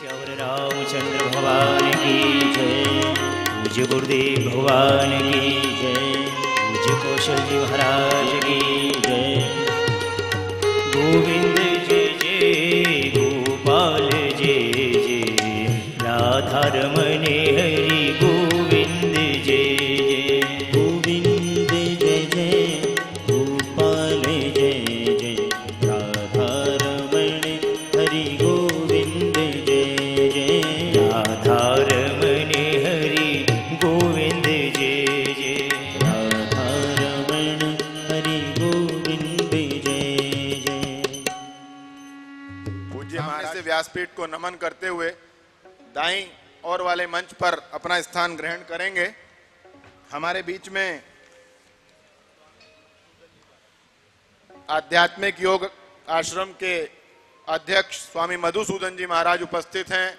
श्यावर रामचंद्र भगवान की जय। पूज्य गुरुदेव भगवान की जय। पूज्य कौशल जी महाराज की जय। गोविंद जय जय गोपाल जय जय। राधा रमण हरि गोविंद जय जय। गोविंद जय जय गोपाल जय जय। राधा रमण हरि गोविंद जय जय। राधा रमण हरि गोविंद जय जय। राधा रमण हरि गोविंद जय जय। पूज्य महाराज से व्यासपीठ को नमन करते हुए दाईं और वाले मंच पर अपना स्थान ग्रहण करेंगे। हमारे बीच में आध्यात्मिक योग आश्रम के अध्यक्ष स्वामी मधुसूदन जी महाराज उपस्थित हैं।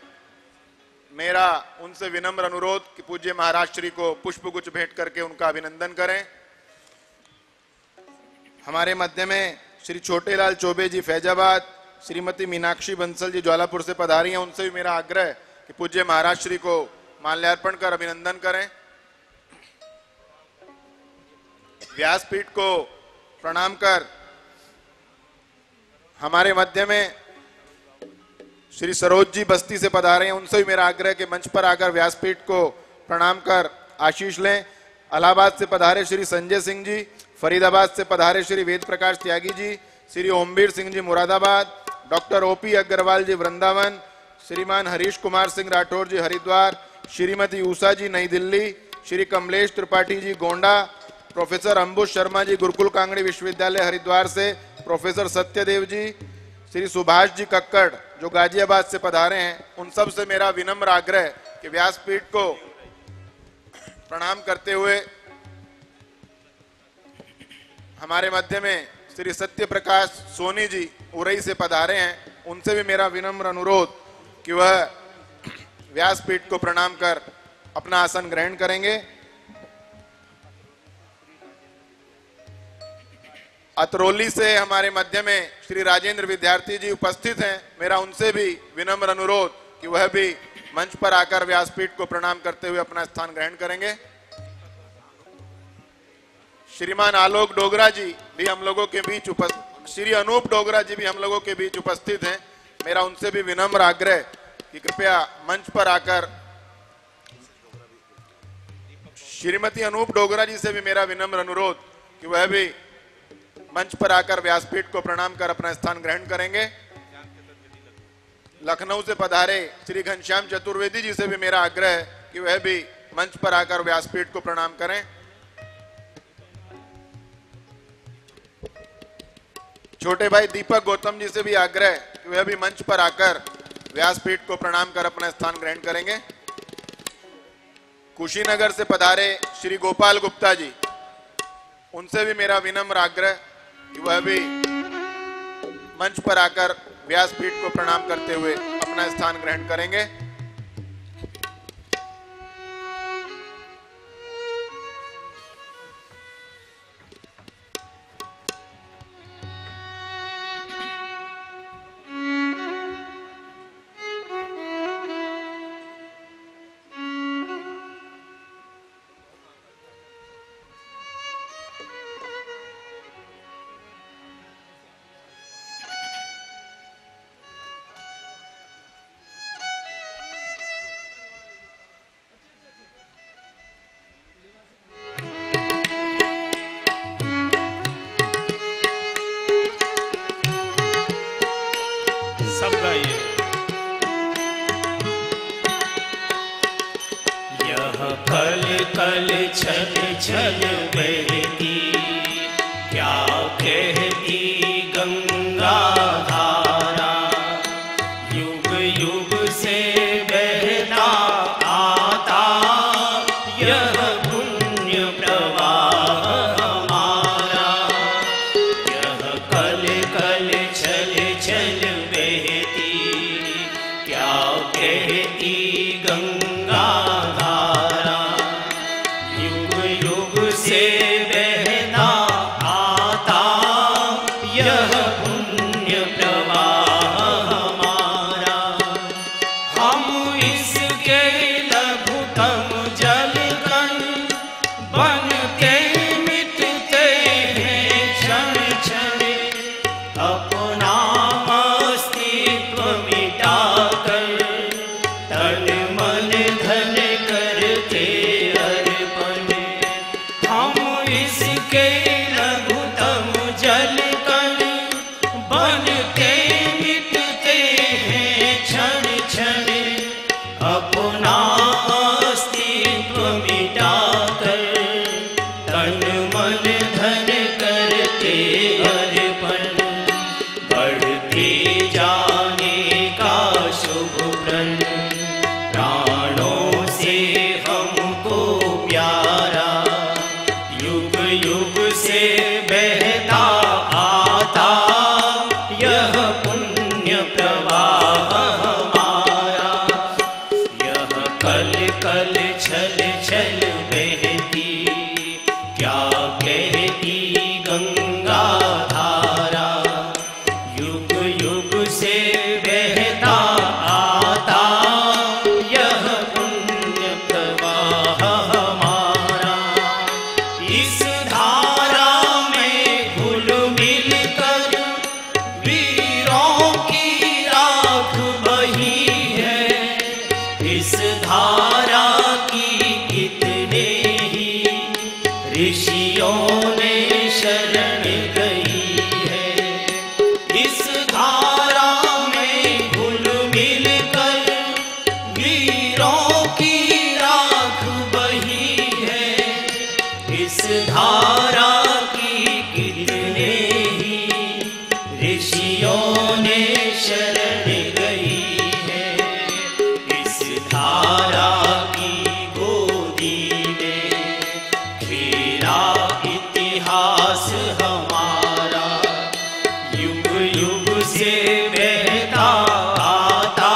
मेरा उनसे विनम्र अनुरोध कि पूज्य महाराज श्री को पुष्पगुच्छ भेंट करके उनका अभिनंदन करें। हमारे मध्य में श्री छोटेलाल चौबे जी फैजाबाद, श्रीमती मीनाक्षी बंसल जी ज्वालापुर से पधारी हैं। उनसे भी मेरा आग्रह कि पूज्य महाराज श्री को माल्यार्पण कर अभिनंदन करें। व्यासपीठ को प्रणाम कर हमारे मध्य में श्री सरोज जी बस्ती से पधारे हैं। उनसे भी मेरा आग्रह कि मंच पर आकर व्यासपीठ को प्रणाम कर आशीष लें। इलाहाबाद से पधारे श्री संजय सिंह जी, फरीदाबाद से पधारे श्री वेद प्रकाश त्यागी जी, श्री ओमवीर सिंह जी मुरादाबाद, डॉक्टर ओपी अग्रवाल जी वृंदावन, श्रीमान हरीश कुमार सिंह राठौर जी हरिद्वार, श्रीमती उषा जी नई दिल्ली, श्री कमलेश त्रिपाठी जी गोंडा, प्रोफेसर अंबुज शर्मा जी गुरुकुल कांगड़ी विश्वविद्यालय हरिद्वार से, प्रोफेसर सत्यदेव जी, श्री सुभाष जी कक्कड़ जो गाजियाबाद से पधारे हैं। उन सब से मेरा विनम्र आग्रह कि व्यासपीठ को प्रणाम करते हुए हमारे मध्य में श्री सत्य प्रकाश सोनी जी उरई से पधारे हैं। उनसे भी मेरा विनम्र अनुरोध कि वह व्यासपीठ को प्रणाम कर अपना आसन ग्रहण करेंगे। अतरौली से हमारे मध्य में श्री राजेंद्र विद्यार्थी जी उपस्थित हैं। मेरा उनसे भी विनम्र अनुरोध कि वह भी मंच पर आकर व्यासपीठ को प्रणाम करते हुए अपना स्थान ग्रहण करेंगे। श्रीमान आलोक डोगरा जी भी हम लोगों के बीच उपस्थित, श्री अनूप डोगरा जी भी हम लोगों के बीच उपस्थित हैं। मेरा उनसे भी विनम्र आग्रह कि कृपया मंच पर आकर, श्रीमती अनूप डोगरा जी से भी मेरा विनम्र अनुरोध कि वह भी मंच पर आकर व्यासपीठ को प्रणाम कर अपना स्थान ग्रहण करेंगे। लखनऊ से पधारे श्री घनश्याम चतुर्वेदी जी से भी मेरा आग्रह है कि वह भी मंच पर आकर व्यासपीठ को प्रणाम करें। छोटे भाई दीपक गौतम जी से भी आग्रह है कि वह भी मंच पर आकर व्यासपीठ को प्रणाम कर अपना स्थान ग्रहण करेंगे। कुशीनगर से पधारे श्री गोपाल गुप्ता जी, उनसे भी मेरा विनम्र आग्रह कि वह भी मंच पर आकर व्यासपीठ को प्रणाम करते हुए अपना स्थान ग्रहण करेंगे। गंगा धारा युग युग के लघुतम जल कण बन के मिटते हैं क्षण क्षण, अपना अस्तित्व मिटाकर तन मन धन करते अर्पण, बढ़ते जाने का शुभ प्रण, प्राणों से हमको प्यारा, युग युग से बहता आता यह पुण्य प्रवाह हमारा, यह कल कल छल छल बहती क्या कहती गंगा धारा, युग युग से बहता आता यह पुण्य प्रवाह हमारा, इस धारा में घुल मिल कर वीरों की राख बही है, इस धारा की कितने ही ऋषियों ने शरण गई है, इस धारा में घुल मिल कर वीरों की राख बही है, इस धारा की कितने ही ऋषियों ने शरण गई है, इस धारा की गोदी में खेला इतिहास हमारा, युग युग से बहता आता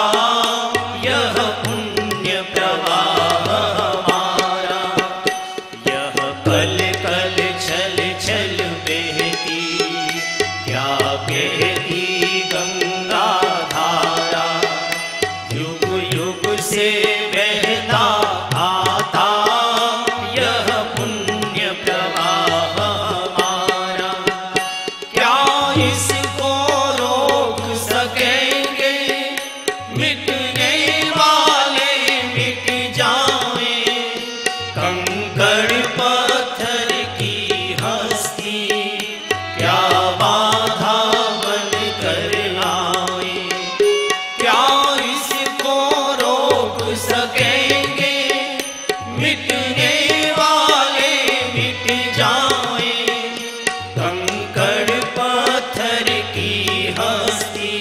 यह पुण्य प्रवाह हमारा, यह कल कल छल छल बहती क्या कहती गंगा धारा, युग युग से बहता आता यह पुण्य प्रवाह हमारा, क्या इसको रोक सकेंगे, मिटने वाले मिट जाएं, कंकड़ पत्थर की हस्ती क्या बाधा बन कर आए, क्या इसको रोक सकेंगे, मिटने वाले मिट जाएं, कंकड़ पत्थर की हस्ती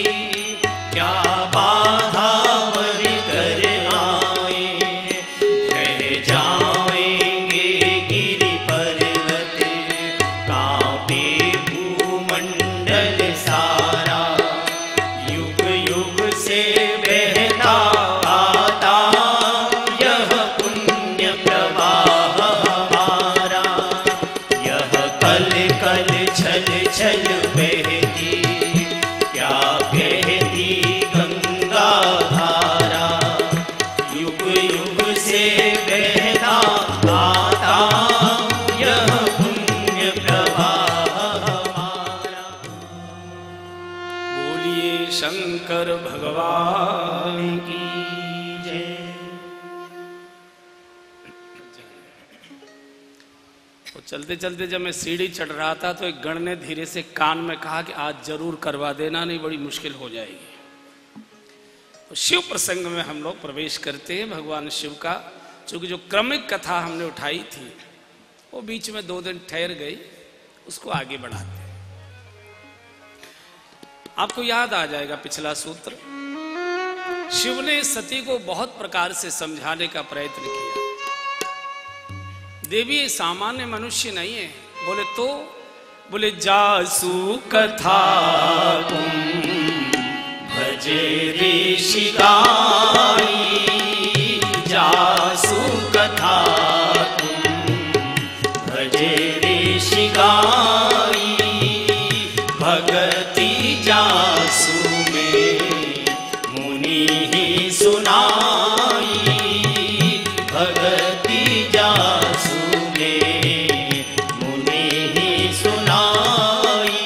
क्या बाधा बन कर आए, ढह जाएंगे गिरि पर्वत कांपे भूमंडल सारा, युग युग से बहता आता यह पुण्य प्रवाह हमारा, यह कल कल छल छल बहती क्या कहती गंगा धारा, युग युग से बहता आता यह पुण्य प्रवाह हमारा। बोलिए शंकर भगवान की जय। तो चलते चलते जब मैं सीढ़ी चढ़ रहा था तो एक गण ने धीरे से कान में कहा कि आज जरूर करवा देना, नहीं बड़ी मुश्किल हो जाएगी। तो शिव प्रसंग में हम लोग प्रवेश करते हैं। भगवान शिव का चूंकि जो क्रमिक कथा हमने उठाई थी वो बीच में 2 दिन ठहर गई, उसको आगे बढ़ाते हैं। आपको याद आ जाएगा पिछला सूत्र, शिव ने सती को बहुत प्रकार से समझाने का प्रयत्न किया। देवी सामान्य मनुष्य नहीं है। बोले तो बोले जासु कथा तुम भजे ऋषि गाई, जासु कथा तुम भजे ऋषि गाई, भगति जासु में मुनि ही सुनाई, भगति जासु में मुनि ही सुनाई,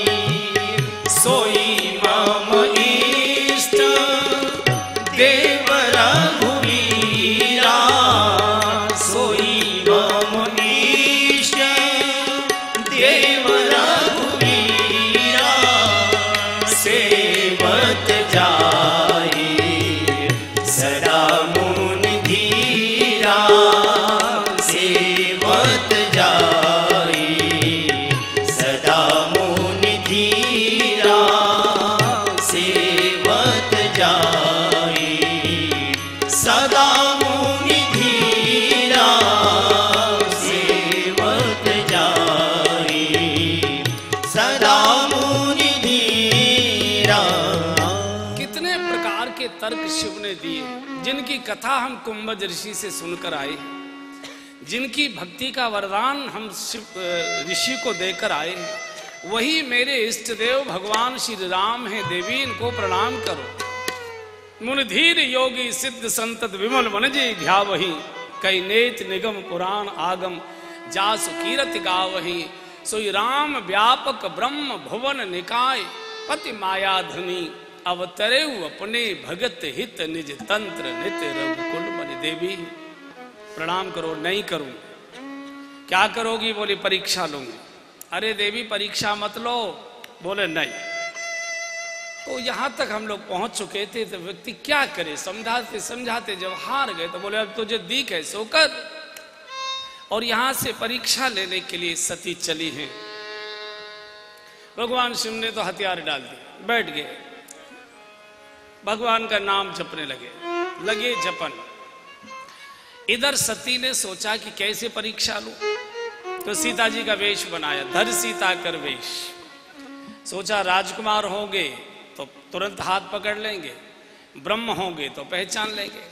सोई मम इष्ट देव रघुवीरा, सोई मम इष्ट देव देव रघुवीरा सेवत जाए सदा मुनि धीरा सेवत जाए सदा मुनि धीरा सेवत जाए सदा मुनि धीरा सेवत जाए सदा मुनि धीरा। कितने प्रकार के तर्क शिव ने दिए, जिनकी कथा हम कुंभज ऋषि से सुनकर आए, जिनकी भक्ति का वरदान हम शिव ऋषि को देकर आए हैं, वही मेरे इष्ट देव भगवान श्री राम हैं। देवी इनको प्रणाम करो। मुनिधीर योगी सिद्ध संतत विमल वनजे ध्यावहि कई नेत निगम पुराण आगम जासु कीरति गावहि सोई राम व्यापक ब्रह्म भुवन निकाय पति माया धनी अवतरेउ अपने भगत हित निज तंत्र नित रघुकुल मन। देवी प्रणाम करो। नहीं करूं क्या करोगी? बोली परीक्षा लूंगी। अरे देवी परीक्षा मत लो। बोले नहीं। तो यहां तक हम लोग पहुंच चुके थे तो व्यक्ति क्या करे, समझाते समझाते जब हार गए तो बोले अब तुझे दी कैसे होकर। और यहां से परीक्षा लेने के लिए सती चली हैं। भगवान शिव ने तो हथियार डाल दिए, बैठ गए, भगवान का नाम जपने लगे जपन। इधर सती ने सोचा कि कैसे परीक्षा लूं, तो सीता जी का वेश बनाया, धर सीता कर वेश। सोचा राजकुमार होंगे तो तुरंत हाथ पकड़ लेंगे, ब्रह्म होंगे तो पहचान लेंगे।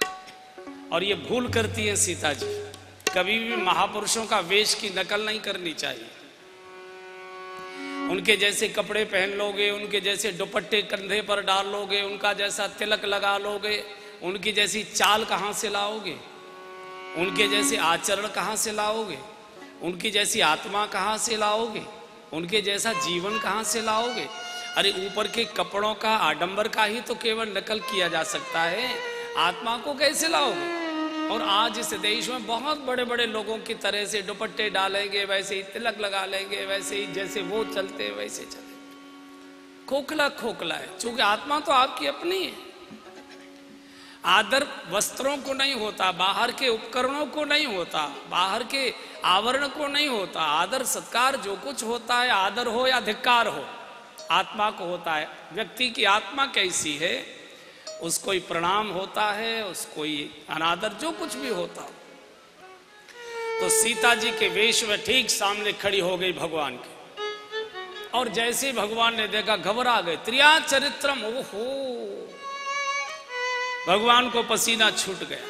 और ये भूल करती है सीता जी, कभी भी महापुरुषों का वेश की नकल नहीं करनी चाहिए। उनके जैसे कपड़े पहन लोगे, उनके जैसे दुपट्टे कंधे पर डाल लोगे, उनका जैसा तिलक लगा लोगे, उनकी जैसी चाल कहाँ से लाओगे? उनके जैसे आचरण कहाँ से लाओगे? उनकी जैसी आत्मा कहाँ से लाओगे? उनके जैसा जीवन कहाँ से लाओगे? अरे ऊपर के कपड़ों का आडंबर का ही तो केवल नकल किया जा सकता है, आत्मा को कैसे लाओगे? और आज इस देश में बहुत बड़े बड़े लोगों की तरह से दुपट्टे डालेंगे, वैसे ही तिलक लगा लेंगे, वैसे ही जैसे वो चलते वैसे चले। खोखला खोखला है, क्योंकि आत्मा तो आपकी अपनी है। आदर वस्त्रों को नहीं होता, बाहर के उपकरणों को नहीं होता, बाहर के आवरण को नहीं होता। आदर सत्कार जो कुछ होता है, आदर हो या धिक्कार हो, आत्मा को होता है। व्यक्ति की आत्मा कैसी है उसको ही प्रणाम होता है, उसको ही अनादर जो कुछ भी होता। तो सीता जी के वेश में ठीक सामने खड़ी हो गई भगवान के, और जैसे ही भगवान ने देखा घबरा गए। त्रिया चरित्रम, ओहो, भगवान को पसीना छूट गया,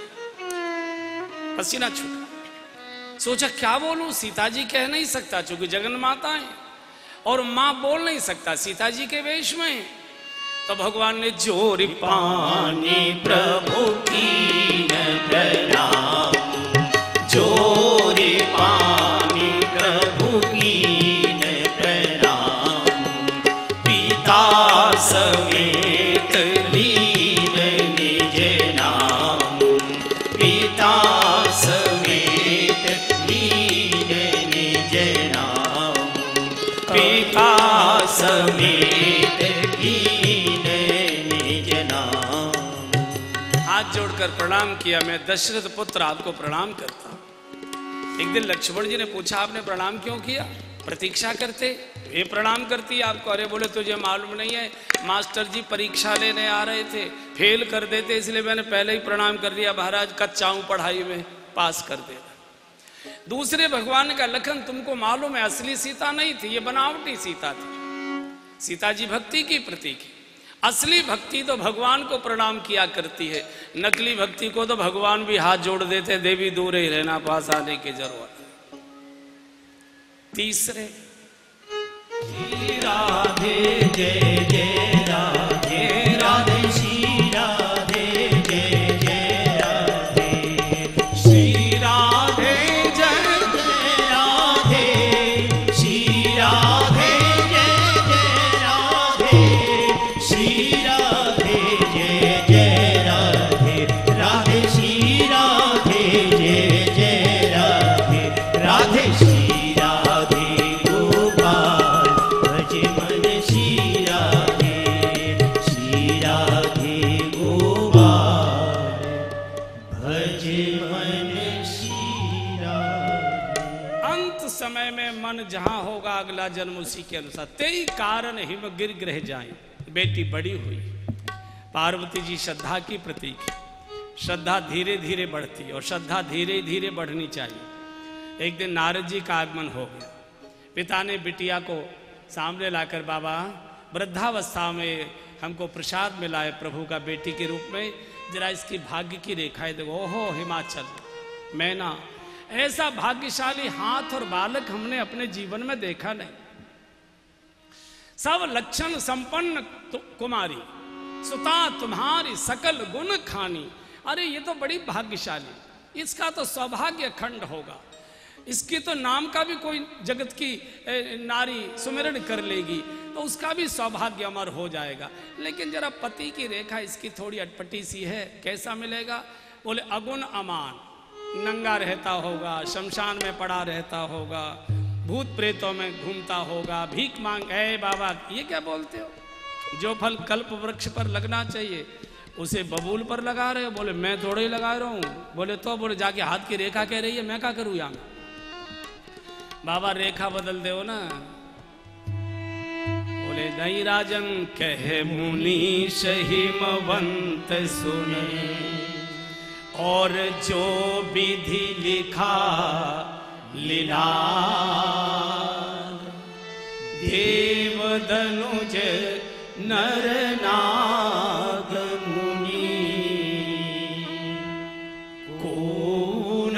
पसीना छूट गया। सोचा क्या बोलूं, सीता जी कह नहीं सकता क्योंकि जगन माता है, और मां बोल नहीं सकता सीता जी के वेश में। तो भगवान ने जोरी पानी प्रभु की न प्रणाम, जोरी पानी प्रभु की न प्रणाम, पिता समेत लीन निज नाम, पिता समेत लीन निज नाम, पिता समेत लीन निज नाम। हाथ जोड़कर प्रणाम किया। मैं दशरथ पुत्र आपको प्रणाम करता हूं। एक दिन लक्ष्मण जी ने पूछा आपने प्रणाम क्यों किया? प्रतीक्षा करते, ये प्रणाम करती है आपको। अरे बोले तुझे मालूम नहीं है, मास्टर जी परीक्षा लेने आ रहे थे, फेल कर देते इसलिए मैंने पहले ही प्रणाम कर दिया, महाराज कच्चा हूं पढ़ाई में, पास कर देना। दूसरे भगवान का लखन तुमको मालूम है असली सीता नहीं थी, ये बनावटी सीता थी। सीता जी भक्ति की प्रतीक है। असली भक्ति तो भगवान को प्रणाम किया करती है, नकली भक्ति को तो भगवान भी हाथ जोड़ देते, देवी दूर ही रहना, पास आने की जरूरत। तीसरे राधे जय जय राधे, राधे श्री राधे जय जय राधे, श्री राधे जय जय राधे, श्री राधे जय जय राधे, श्री राधे जय जय राधे, राधे श्री राधे जय जय राधे, राधे श्री राधे गोपाल अगला जन्म उसी के अनुसार। तेई कारण हिम गिर ग्रह जाए। बेटी बड़ी हुई, पार्वती जी श्रद्धा की प्रतीक है। श्रद्धा धीरे धीरे बढ़ती और श्रद्धा धीरे धीरे बढ़नी चाहिए। एक दिन नारद जी का आगमन हो गया। पिता ने बिटिया को सामने लाकर, बाबा वृद्धावस्था में हमको प्रसाद मिला है प्रभु का बेटी के रूप में, जरा इसकी भाग्य की रेखाएं देखो। ओहो हिमाचल, मैना, ऐसा भाग्यशाली हाथ और बालक हमने अपने जीवन में देखा नहीं। सब लक्षण संपन्न कुमारी, सुता तुम्हारी सकल गुण खानी। अरे ये तो बड़ी भाग्यशाली, इसका तो सौभाग्य अखंड होगा। इसके तो नाम का भी कोई जगत की नारी सुमिरन कर लेगी तो उसका भी सौभाग्य अमर हो जाएगा। लेकिन जरा पति की रेखा इसकी थोड़ी अटपटी सी है, कैसा मिलेगा? बोले अगुण अमान, नंगा रहता होगा, शमशान में पड़ा रहता होगा, भूत प्रेतों में घूमता होगा, भीख मांग। ए बाबा ये क्या बोलते हो? जो फल कल्प वृक्ष पर लगना चाहिए उसे बबूल पर लगा रहे हो। बोले मैं थोड़े ही लगा रहा हूँ। बोले तो बोले जाके हाथ की रेखा कह रही है, मैं क्या करूँ यहाँ? बाबा रेखा बदल दो ना। बोले नहीं राजन कहे मुनीश हिमवंत सुने, और जो विधि लिखा लीला, देव धनुज नर नाग मुनि, कौन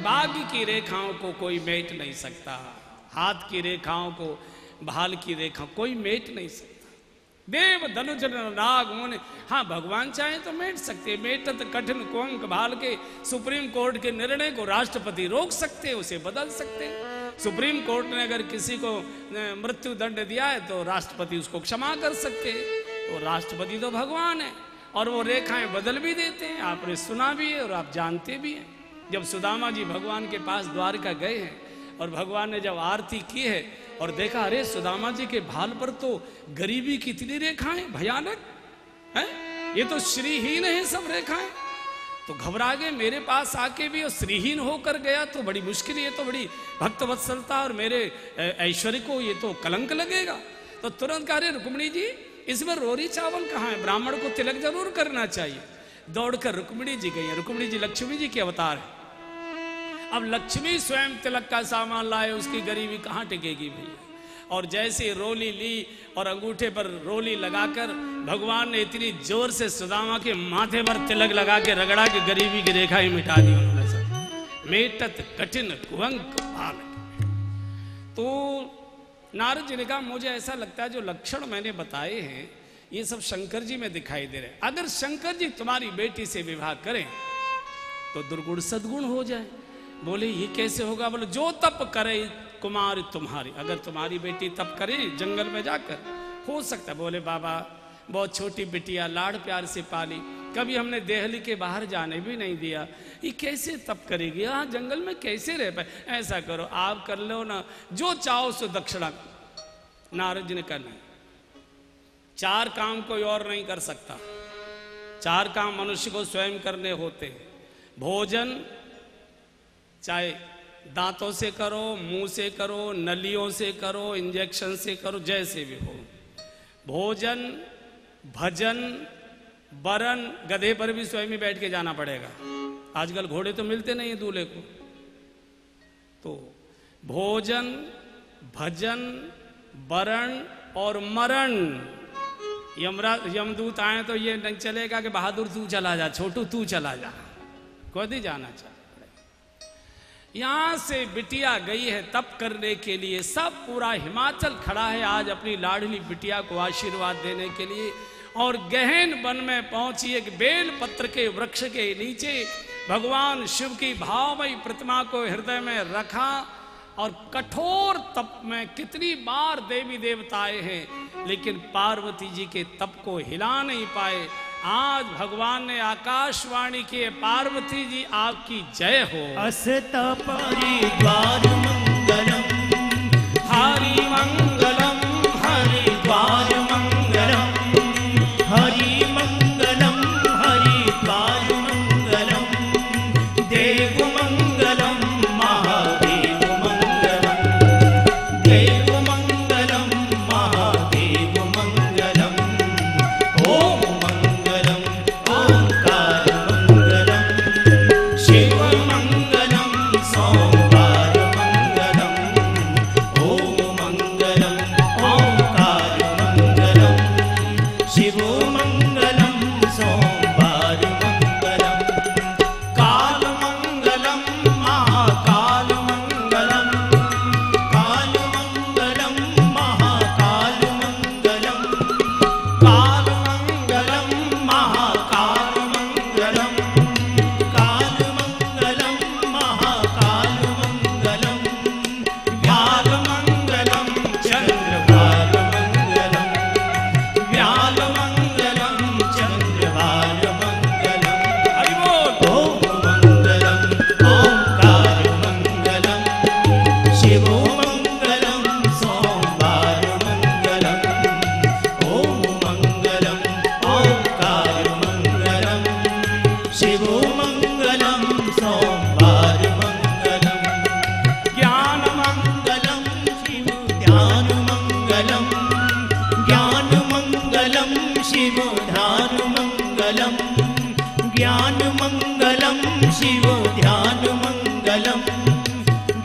भाग्य की रेखाओं को कोई मेट नहीं सकता। हाथ की रेखाओं को, भाल की रेखा कोई मेट नहीं सकता। देव धनुज नाग मुनि, हाँ भगवान चाहे तो मेट सकते। मेटत कठिन कुंक भाल के सुप्रीम कोर्ट के निर्णय को राष्ट्रपति रोक सकते, उसे बदल सकते। सुप्रीम कोर्ट ने अगर किसी को मृत्यु दंड दिया है तो राष्ट्रपति उसको क्षमा कर सकते। तो राष्ट्रपति तो भगवान है और वो रेखाएं बदल भी देते हैं। आपने सुना भी है और आप जानते भी हैं। जब सुदामा जी भगवान के पास द्वारका गए हैं और भगवान ने जब आरती की है और देखा, अरे सुदामा जी के भाल पर तो गरीबी की इतनी रेखाएं भयानक है, ये तो श्रीहीन है सब रेखाएं। तो घबरा गए, मेरे पास आके भी और श्रीहीन होकर गया तो बड़ी मुश्किल, ये तो बड़ी भक्तवत्सलता और मेरे ऐश्वर्य को ये तो कलंक लगेगा। तो तुरंत कहा, अरे रुक्मिणी जी इसमें रोरी चावल कहाँ है, ब्राह्मण को तिलक जरूर करना चाहिए। दौड़कर रुक्मिणी जी गई है। रुक्मिणी जी लक्ष्मी जी के अवतार है। अब लक्ष्मी स्वयं तिलक का सामान लाए, उसकी गरीबी कहाँ टिकेगी भैया। और जैसे रोली ली और अंगूठे पर रोली लगाकर भगवान ने इतनी जोर से सुदामा के माथे पर तिलक लगा के रगड़ा के गरीबी की रेखा ही मिटा दी उन्होंने सब। मेटत कठिन कुंक भाल। तो नारद जी ने कहा, मुझे ऐसा लगता है जो लक्षण मैंने बताए हैं ये सब शंकर जी में दिखाई दे रहे हैं। अगर शंकर जी तुम्हारी बेटी से विवाह करें तो दुर्गुण सद्गुण हो जाए। बोले ये कैसे होगा? बोले जो तप करे कुमार तुम्हारी, अगर तुम्हारी बेटी तप करे जंगल में जाकर हो सकता है। बोले बाबा बहुत छोटी बिटिया लाड़ प्यार से पाली, कभी हमने देहली के बाहर जाने भी नहीं दिया, ये कैसे तप करेगी? हाँ जंगल में कैसे रह पाए? ऐसा करो आप कर लो ना, जो चाहो सो दक्षिणा। नारद जी ने कहा नहीं, 4 काम कोई और नहीं कर सकता। 4 काम मनुष्य को स्वयं करने होते हैं। भोजन चाहे दांतों से करो, मुंह से करो, नलियों से करो, इंजेक्शन से करो, जैसे भी हो। भोजन, भजन, वरण, गधे पर भी स्वयं ही बैठ के जाना पड़ेगा। आजकल घोड़े तो मिलते नहीं है दूल्हे को। तो भोजन, भजन, वरण और मरण। यमदूत आए तो ये नहीं चलेगा कि बहादुर तू चला जा, छोटू तू चला जा, खुद ही जाना चाहिए। यहां से बिटिया गई है तप करने के लिए, सब पूरा हिमाचल खड़ा है आज अपनी लाडली बिटिया को आशीर्वाद देने के लिए। और गहन वन में पहुंची, एक बेल पत्र के वृक्ष के नीचे भगवान शिव की भावमयी प्रतिमा को हृदय में रखा। और कठोर तप में कितनी बार देवी देवता आए हैं लेकिन पार्वती जी के तप को हिला नहीं पाए। आज भगवान ने आकाशवाणी की, पार्वती जी आपकी जय हो। हरिद्वार मंगलम, हरि मंगलम, हरिद्वार मंगलम, हरि मंगलम, हरिद्वार मंगलम, देव मंगलम, महा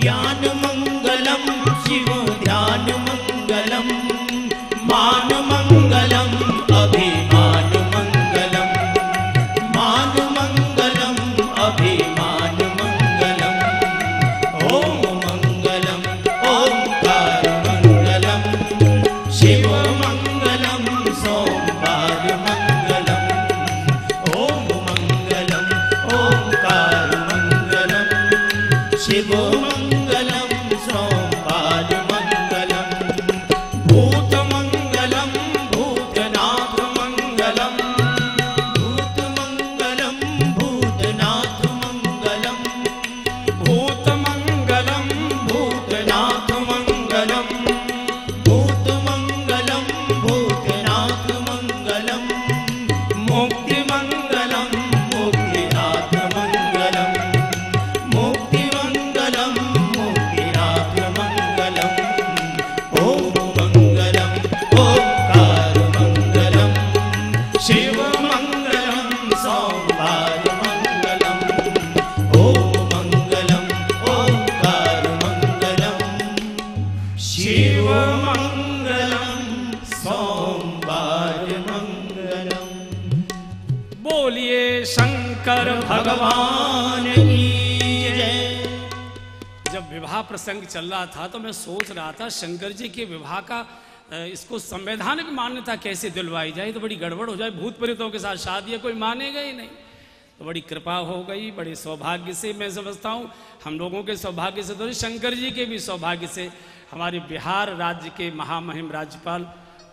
ज्ञान मंगलम शिव ध्यान मंगलम मान मंगलम अभिमान मंगलम मान मंगलम अभिमान मंगलम ओम मंगलम ओंकार मंगलम शिव मंगलम सोमवार मंगलम ओम मंगलम ओंकार मंगलम शिव मंगलम सोमवार मंगलम भूत मंगलम भूतनाथ मंगलम भूत मंगलम भूतनाथ मंगलम भूत मंगलम भूतनाथ मंगलम भूत मंगलम भूतनाथ मंगलम मुक्ति मंगलम मुक्तिनाथ मंगलम मुक्ति मंगलम मुक्तिनाथ मंगलम ओम मंगलम ओंकार मंगलम शिव मंगलम सोमवार मंगलम ओम मंगलम ओंकार मंगलम शिव मंगलम सोमवार मंगलम। बोलिए शंकर भगवान की जय। जब विवाह प्रसंग चल रहा था तो मैं सोच रहा था शंकर जी के विवाह का इसको संवैधानिक मान्यता कैसे दिलवाई जाए, तो बड़ी गड़बड़ हो जाए, भूत प्रेतों के साथ शादी है, कोई मानेगा ही नहीं। तो बड़ी कृपा हो गई, बड़े सौभाग्य से मैं समझता हूँ, हम लोगों के सौभाग्य से तो नहीं, शंकर जी के भी सौभाग्य से हमारे बिहार राज्य के महामहिम राज्यपाल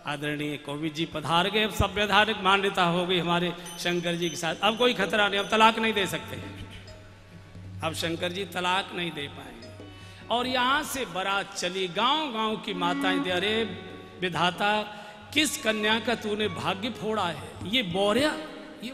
आदरणीय कोविंद जी पधार गए। अब संवैधानिक मान्यता हो गई हमारे शंकर जी के साथ। अब कोई खतरा नहीं, अब तलाक नहीं दे सकते, अब शंकर जी तलाक नहीं दे पाएंगे। और यहाँ से बारात चली, गांव गांव की माताएं दे, अरे विधाता किस कन्या का तूने भाग्य फोड़ा है, ये बोरिया, ये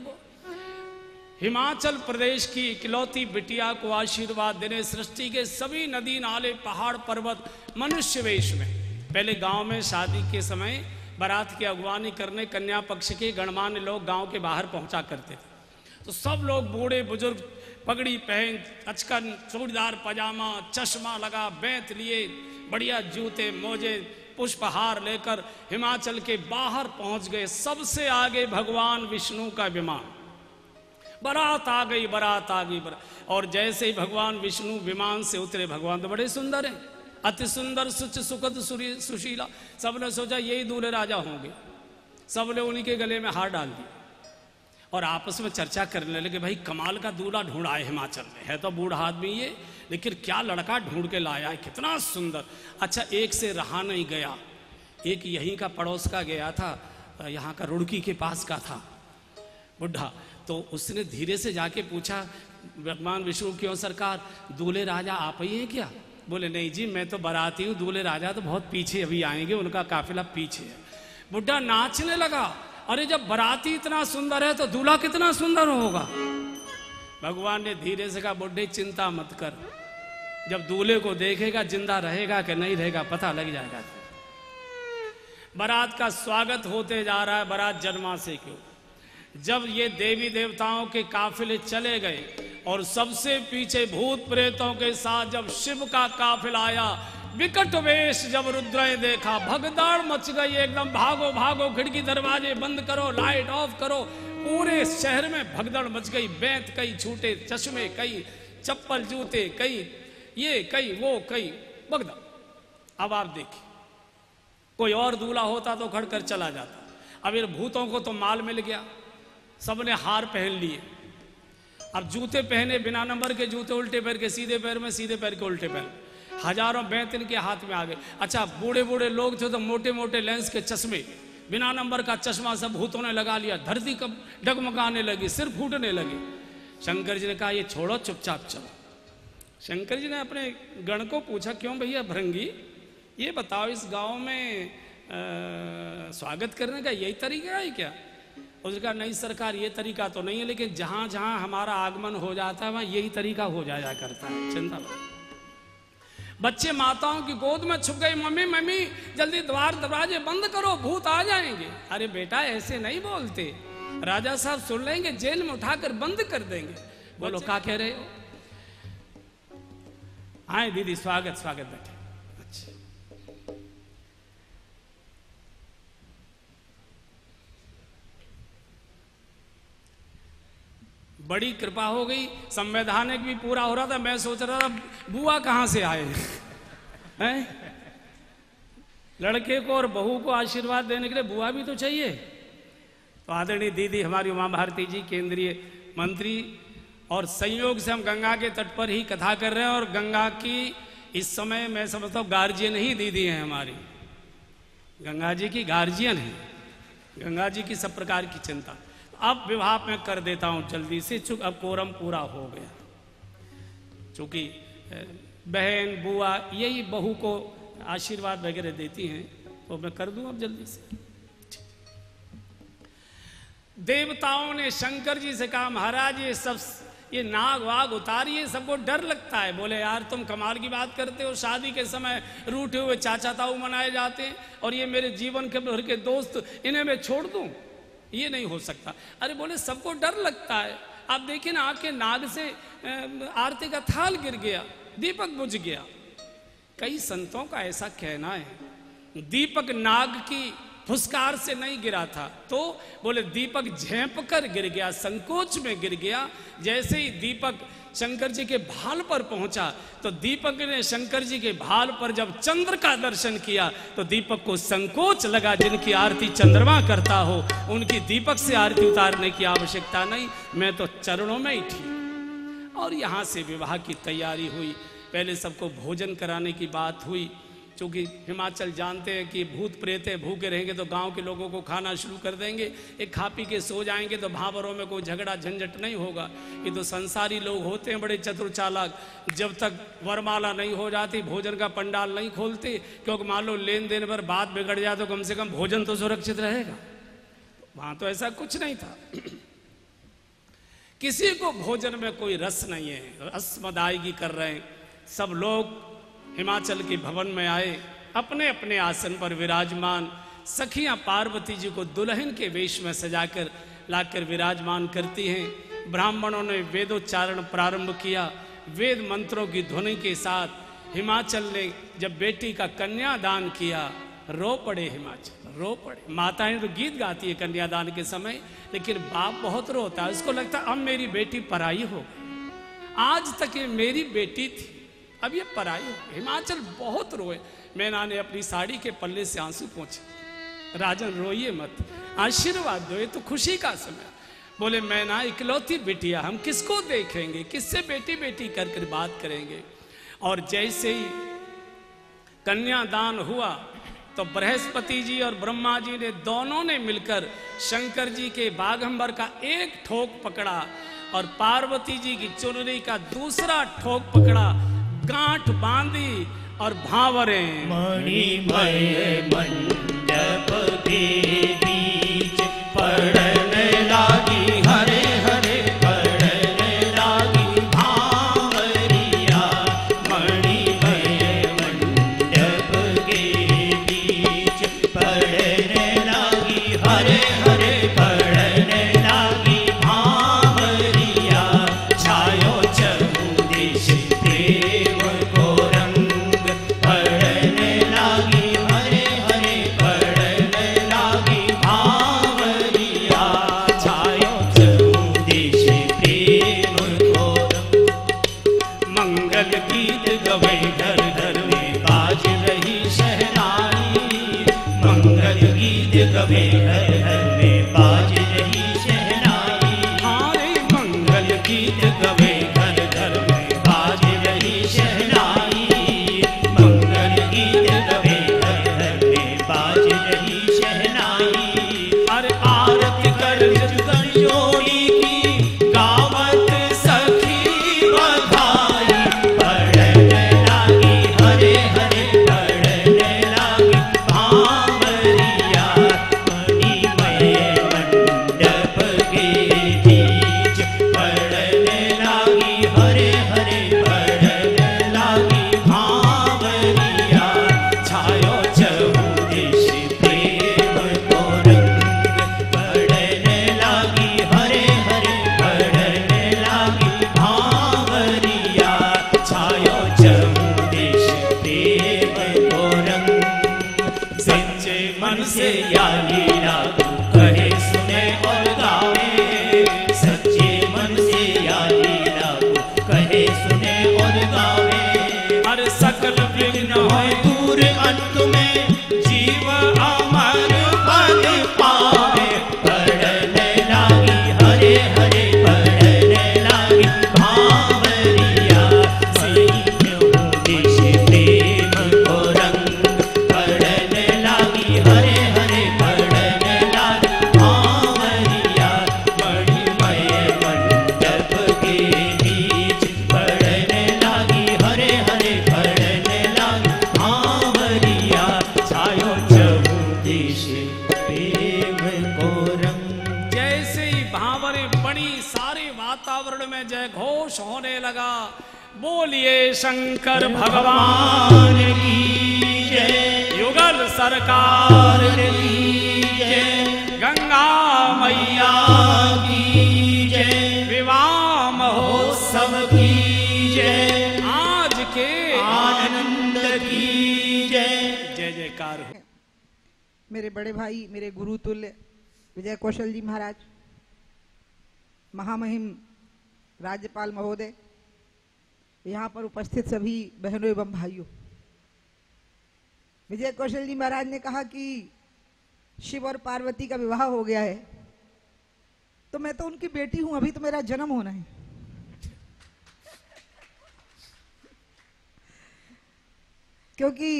हिमाचल प्रदेश की इकलौती बिटिया को आशीर्वाद देने सृष्टि के सभी नदी नाले पहाड़ पर्वत मनुष्य वेश में। पहले गांव में शादी के समय बारात की अगवानी करने कन्या पक्ष के गणमान्य लोग गांव के बाहर पहुंचा करते थे। तो सब लोग बूढ़े बुजुर्ग पगड़ी पहन, अचकन, चूड़ीदार पजामा, चश्मा लगा, बेंत लिए, बढ़िया जूते मोजे, पुष्पहार लेकर हिमाचल के बाहर पहुंच गए। सबसे आगे भगवान विष्णु का विमान, बारात आ गई, बारात आ गई। और जैसे ही भगवान विष्णु विमान से उतरे, भगवान तो बड़े सुंदर हैं, अति सुंदर, सुच सुखद सुशीला। सबने सोचा यही दूल्हे राजा होंगे, सबने उन्हीं के गले में हार डाल दिया और आपस में चर्चा करने लगे, भाई कमाल का दूल्हा ढूंढा है हिमाचल में, है तो बूढ़ा आदमी ये, लेकिन क्या लड़का ढूंढ के लाया है, कितना सुंदर। अच्छा, एक से रहा नहीं गया, एक यहीं का पड़ोस का गया था, यहाँ का रुड़की के पास का था बुढ़ा, तो उसने धीरे से जाके पूछा, भगवान विष्णु क्यों सरकार, दूल्हे राजा आप ही हैं क्या? बोले नहीं जी, मैं तो बाराती हूँ, दूल्हे राजा तो बहुत पीछे अभी आएंगे, उनका काफिला पीछे है। बुढ़ा नाचने लगा, अरे जब बाराती इतना सुंदर है तो दूल्हा कितना सुंदर होगा। भगवान ने धीरे से कहा, बुढ़े चिंता मत कर, जब दूल्हे को देखेगा जिंदा रहेगा कि नहीं रहेगा पता लग जाएगा। बारात का स्वागत होते जा रहा है, बारात जन्मा से क्यों। जब ये देवी देवताओं के काफिले चले गए और सबसे पीछे भूत प्रेतों के साथ जब शिव का काफिला आया, विकट वेश जब रुद्र ने देखा, भगदड़ मच गई एकदम, भागो भागो, खिड़की दरवाजे बंद करो, लाइट ऑफ करो, पूरे शहर में भगदड़ मच गई। बेंत कई, छूटे चश्मे कई, चप्पल जूते कई, ये कई वो कई, भगदड़। अब आप देखिए, कोई और दूल्हा होता तो खड़कर चला जाता। अब इन भूतों को तो माल मिल गया, सबने हार पहन लिए, अब जूते पहने, बिना नंबर के जूते, उल्टे पैर के सीधे पैर में, सीधे पैर के उल्टे पैर, हजारों बेंत इनके हाथ में आ गए। अच्छा, बूढ़े बूढ़े लोग थे तो मोटे मोटे लेंस के चश्मे, बिना नंबर का चश्मा सब भूतों ने लगा लिया, धरती कब डगमगाने लगी, सिर फूटने लगे। शंकर जी ने कहा, ये छोड़ो, चुपचाप चलो। शंकर जी ने अपने गण को पूछा, क्यों भैया भृंगी, ये बताओ इस गांव में स्वागत करने का यही तरीका है क्या? उसने कहा, नहीं सरकार, ये तरीका तो नहीं है, लेकिन जहां जहां हमारा आगमन हो जाता है वहां यही तरीका हो जाया करता है, चिंता मत। बच्चे माताओं की गोद में छुप गए, मम्मी मम्मी जल्दी द्वार दरवाजे बंद करो, भूत आ जाएंगे। अरे बेटा ऐसे नहीं बोलते, राजा साहब सुन लेंगे, जेल में उठाकर बंद कर देंगे। बोलो क्या कह रहे हो? आए दीदी, स्वागत स्वागत, बैठे। अच्छा, बड़ी कृपा हो गई, संवैधानिक भी पूरा हो रहा था। मैं सोच रहा था बुआ कहां से आए हैं? लड़के को और बहू को आशीर्वाद देने के लिए बुआ भी तो चाहिए। तो आदरणीय दीदी हमारी उमा भारती जी, केंद्रीय मंत्री, और संयोग से हम गंगा के तट पर ही कथा कर रहे हैं। और गंगा की इस समय मैं समझता हूँ गार्जियन ही दीदी हैं हमारी, गंगा जी की गार्जियन है, गंगा जी की सब प्रकार की चिंता। अब विवाह मैं कर देता हूँ जल्दी से, चूंकि अब कोरम पूरा हो गया। चूंकि बहन बुआ यही बहू को आशीर्वाद वगैरह देती हैं, तो मैं कर दूं अब जल्दी से। देवताओं ने शंकर जी से कहा महाराज ये नाग वाग उतारिए, सबको डर लगता है। बोले यार तुम कमाल की बात करते हो, शादी के समय रूठे हुए चाचा ताऊ मनाए जाते हैं और ये मेरे जीवन के भर के दोस्त, इन्हें मैं छोड़ दूं? ये नहीं हो सकता। अरे बोले सबको डर लगता है। आप देखिए ना, आपके नाग से आरती का थाल गिर गया, दीपक बुझ गया। कई संतों का ऐसा कहना है दीपक नाग की फुसकार से नहीं गिरा था, तो बोले दीपक झेंप कर गिर गया, संकोच में गिर गया। जैसे ही दीपक शंकर जी के भाल पर पहुंचा, तो दीपक ने शंकर जी के भाल पर जब चंद्र का दर्शन किया, तो दीपक को संकोच लगा। जिनकी आरती चंद्रमा करता हो उनकी दीपक से आरती उतारने की आवश्यकता नहीं, मैं तो चरणों में ही थी। और यहाँ से विवाह की तैयारी हुई। पहले सबको भोजन कराने की बात हुई। चूँकि हिमाचल जानते हैं कि भूत प्रेत है, भूखे रहेंगे तो गांव के लोगों को खाना शुरू कर देंगे। एक खा पी के सो जाएंगे तो भावरों में कोई झगड़ा झंझट नहीं होगा। ये तो संसारी लोग होते हैं बड़े चतुर चालाक। जब तक वरमाला नहीं हो जाती भोजन का पंडाल नहीं खोलते, क्योंकि मान लो लेन देन पर बात बिगड़ जाए तो कम से कम भोजन तो सुरक्षित रहेगा। वहां तो ऐसा कुछ नहीं था। किसी को भोजन में कोई रस नहीं है, रसमदायगी कर रहे हैं। सब लोग हिमाचल के भवन में आए, अपने अपने आसन पर विराजमान। सखियां पार्वती जी को दुल्हन के वेश में सजाकर लाकर विराजमान करती हैं। ब्राह्मणों ने वेदोच्चारण प्रारंभ किया। वेद मंत्रों की ध्वनि के साथ हिमाचल ने जब बेटी का कन्यादान किया, रो पड़े हिमाचल, रो पड़े। माताएं तो गीत गाती है कन्यादान के समय, लेकिन बाप बहुत रोता है। उसको लगता है अब मेरी बेटी पराई हो गई, आज तक ये मेरी बेटी थी, अब ये पराई हो। हिमाचल बहुत रोए। मैना ने अपनी साड़ी के पल्ले से आंसू पोंछे। राजन रोइए मत, आशीर्वाद दो, ये तो खुशी का समय। बोले मैना इकलौती बिटिया, हम किसको देखेंगे, किससे बेटी बेटी कर कर बात करेंगे। और जैसे ही कन्यादान हुआ तो बृहस्पति जी और ब्रह्मा जी ने दोनों ने मिलकर शंकर जी के बाघंबर का एक ठोक पकड़ा और पार्वती जी की चुनरी का दूसरा ठोक पकड़ा, गांठ बांधी और भावरे मणिमय मंडप के बीच पड़ने लागी हरे हरे पड़ने लागी भावरिया। मणिमय मंडप के बीच पड़ने लागी हरे हरे पड़ने लागी भावरिया। छायो चमुंदिश देव को रंग पड़ने लागी हरे हरे पड़ने लागी भावरिया। से या लीला तू कहे सुने और गावे, सच्चे मन से या लीला तू कहे सुने और गावे। हर सकल विघ्न होए दूर अंत में जीव अमर पद पावे, पढ़ने लागी हरे हरे पढ़ने लागी भावरिया, सैन्यों देश प्रेम को रंग, पढ़ने लागी हरे हरे पढ़ने लागी भावरिया, मणिमय मंडप के बीच पढ़ने लागी हरे हरे पढ़ने लागी भावरिया, छायो चहुदिश प्रेम को रंग। जैसे ही भावरे बड़ी सारे वातावरण में जय घोष होने लगा। बोलिए शंकर भगवान की जय, युगल सरकार की जय, गंगा मैया की जय, विवाह महोत्सव सब की जय, आज के आनंद की जय। जय जयकार हो। मेरे बड़े भाई, मेरे गुरु तुल्य विजय कौशल जी महाराज, महामहिम राज्यपाल महोदय, यहाँ पर उपस्थित सभी बहनों एवं भाइयों, विजय कौशल जी महाराज ने कहा कि शिव और पार्वती का विवाह हो गया है, तो मैं तो उनकी बेटी हूं, अभी तो मेरा जन्म होना है। क्योंकि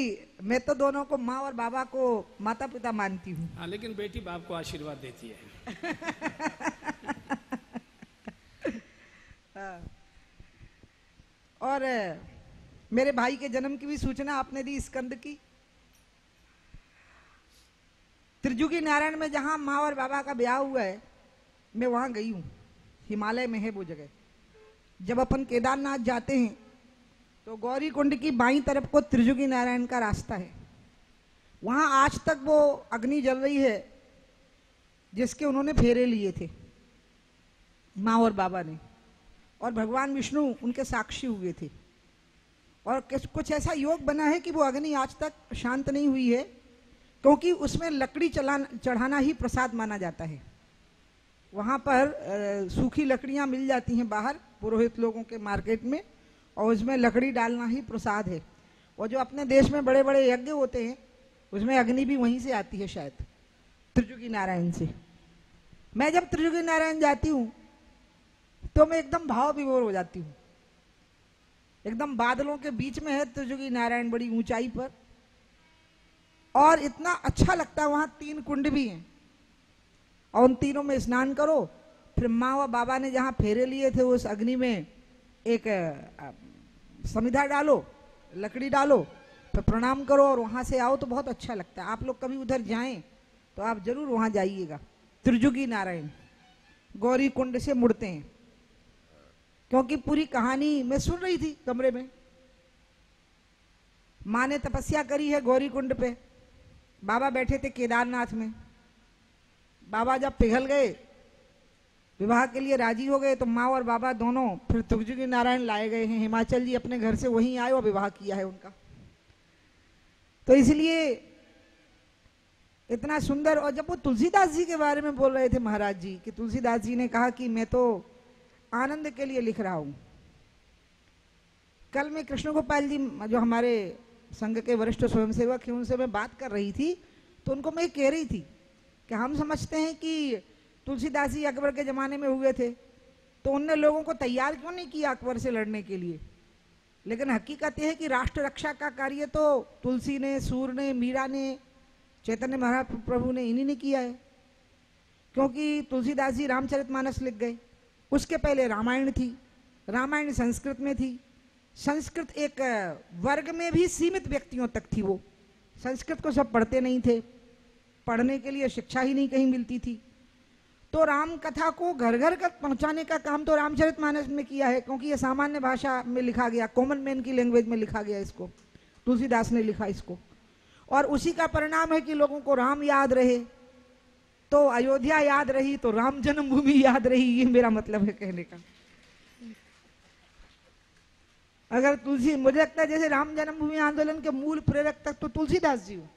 मैं तो दोनों को, माँ और बाबा को माता पिता मानती हूँ। हाँ, लेकिन बेटी बाप को आशीर्वाद देती है। और मेरे भाई के जन्म की भी सूचना आपने दी, स्कंद की। त्रिजुगी नारायण में जहां माँ और बाबा का ब्याह हुआ है, मैं वहां गई हूँ। हिमालय में है वो जगह। जब अपन केदारनाथ जाते हैं तो गौरी कुंड की बाईं तरफ को त्रिजुगी नारायण का रास्ता है। वहां आज तक वो अग्नि जल रही है जिसके उन्होंने फेरे लिए थे, माँ और बाबा ने, और भगवान विष्णु उनके साक्षी हुए थे। और कुछ ऐसा योग बना है कि वो अग्नि आज तक शांत नहीं हुई है, क्योंकि उसमें लकड़ी चढ़ाना ही प्रसाद माना जाता है। वहाँ पर सूखी लकड़ियाँ मिल जाती हैं बाहर पुरोहित लोगों के मार्केट में, और उसमें लकड़ी डालना ही प्रसाद है। और जो अपने देश में बड़े बड़े यज्ञ होते हैं उसमें अग्नि भी वहीं से आती है, शायद त्रिजुगी नारायण से। मैं जब त्रिजुगी नारायण जाती हूँ तो मैं एकदम भाव विभोर हो जाती हूँ। एकदम बादलों के बीच में है त्रिजुगी नारायण, बड़ी ऊंचाई पर, और इतना अच्छा लगता है। वहाँ 3 कुंड भी हैं और उन तीनों में स्नान करो। फिर माँ और बाबा ने जहाँ फेरे लिए थे उस अग्नि में एक समिधा डालो, लकड़ी डालो, फिर प्रणाम करो और वहाँ से आओ तो बहुत अच्छा लगता है। आप लोग कभी उधर जाएं तो आप जरूर वहाँ जाइएगा। त्रिजुगी नारायण गौरी कुंड से मुड़ते हैं, क्योंकि पूरी कहानी मैं सुन रही थी कमरे में। माँ ने तपस्या करी है गौरी कुंड पे, बाबा बैठे थे केदारनाथ में। बाबा जब पिघल गए, विवाह के लिए राजी हो गए, तो माँ और बाबा दोनों फिर त्रिजुगी नारायण लाए गए हैं। हिमाचल जी अपने घर से वहीं आए और विवाह किया है उनका। तो इसलिए इतना सुंदर। और जब वो तुलसीदास जी के बारे में बोल रहे थे महाराज जी, कि तुलसीदास जी ने कहा कि मैं तो आनंद के लिए लिख रहा हूं। कल मैं कृष्ण गोपाल जी जो हमारे संघ के वरिष्ठ स्वयंसेवक हैं उनसे मैं बात कर रही थी, तो उनको मैं कह रही थी कि हम समझते हैं कि तुलसीदास जी अकबर के ज़माने में हुए थे, तो उनने लोगों को तैयार क्यों नहीं किया अकबर से लड़ने के लिए। लेकिन हकीकत यह है कि राष्ट्र रक्षा का कार्य तो तुलसी ने, सूर ने, मीरा ने, चैतन्य महाप्रभु ने, इन्हीं ने किया है। क्योंकि तुलसीदास जी रामचरितमानस लिख गए, उसके पहले रामायण थी, रामायण संस्कृत में थी। संस्कृत एक वर्ग में भी सीमित व्यक्तियों तक थी, वो संस्कृत को सब पढ़ते नहीं थे, पढ़ने के लिए शिक्षा ही नहीं कहीं मिलती थी। तो राम कथा को घर घर तक पहुंचाने का काम तो रामचरितमानस में किया है, क्योंकि ये सामान्य भाषा में लिखा गया, कॉमन मैन की लैंग्वेज में लिखा गया इसको, तुलसीदास ने लिखा इसको। और उसी का परिणाम है कि लोगों को राम याद रहे, तो अयोध्या याद रही, तो राम जन्मभूमि याद रही। ये मेरा मतलब है कहने का। अगर तुलसी, मुझे लगता है जैसे राम जन्मभूमि आंदोलन के मूल प्रेरक तक तो तुलसीदास जी हो।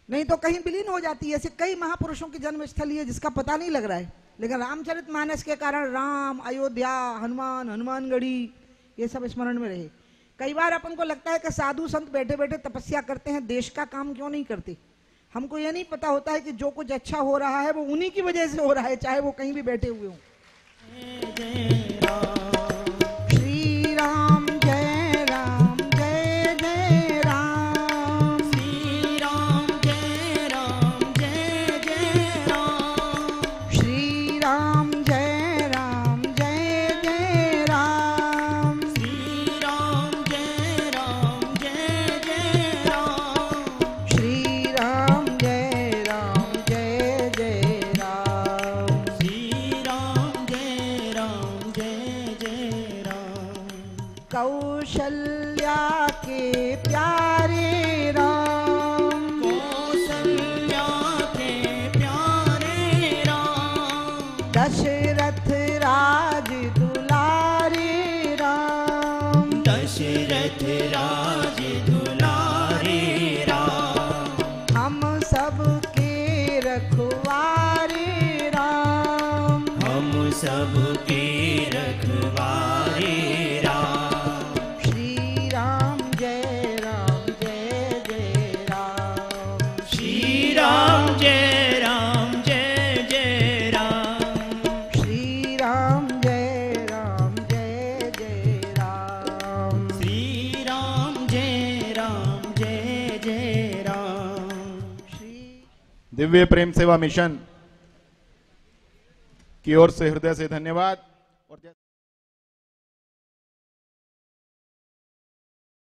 नहीं तो कहीं विलीन हो जाती है। ऐसे कई महापुरुषों की जन्म स्थली है जिसका पता नहीं लग रहा है, लेकिन रामचरितमानस के कारण राम, अयोध्या, हनुमान, हनुमानगढ़ी ये सब स्मरण में रहे। कई बार अपन को लगता है कि साधु संत बैठे बैठे तपस्या करते हैं, देश का काम क्यों नहीं करते। हमको ये नहीं पता होता है कि जो कुछ अच्छा हो रहा है वो उन्हीं की वजह से हो रहा है, चाहे वो कहीं भी बैठे हुए हों। श्री राम जय राम, जय जय राम। श्री राम जय राम, जय जय राम। श्री राम जय राम, जय जय राम। श्री राम जय राम, जय जय राम। श्री राम जय राम, जय जय राम। श्री राम जय राम, जय जय राम। कौशल्या के प्यारे राम, कौशल्या के प्यारे राम। दशरथ राज दुलारे राम। दशरथ राज दुलारे राम। हम सबके रखवारे राम। हम सबके रखवारे राम। श्री राम जय राम, जय जय राम। श्री राम जय राम, जय जय राम। श्री राम जय राम, जय जय राम। श्री राम जय राम, जय जय राम। श्री दिव्य प्रेम सेवा मिशन की ओर से हृदय से धन्यवाद। और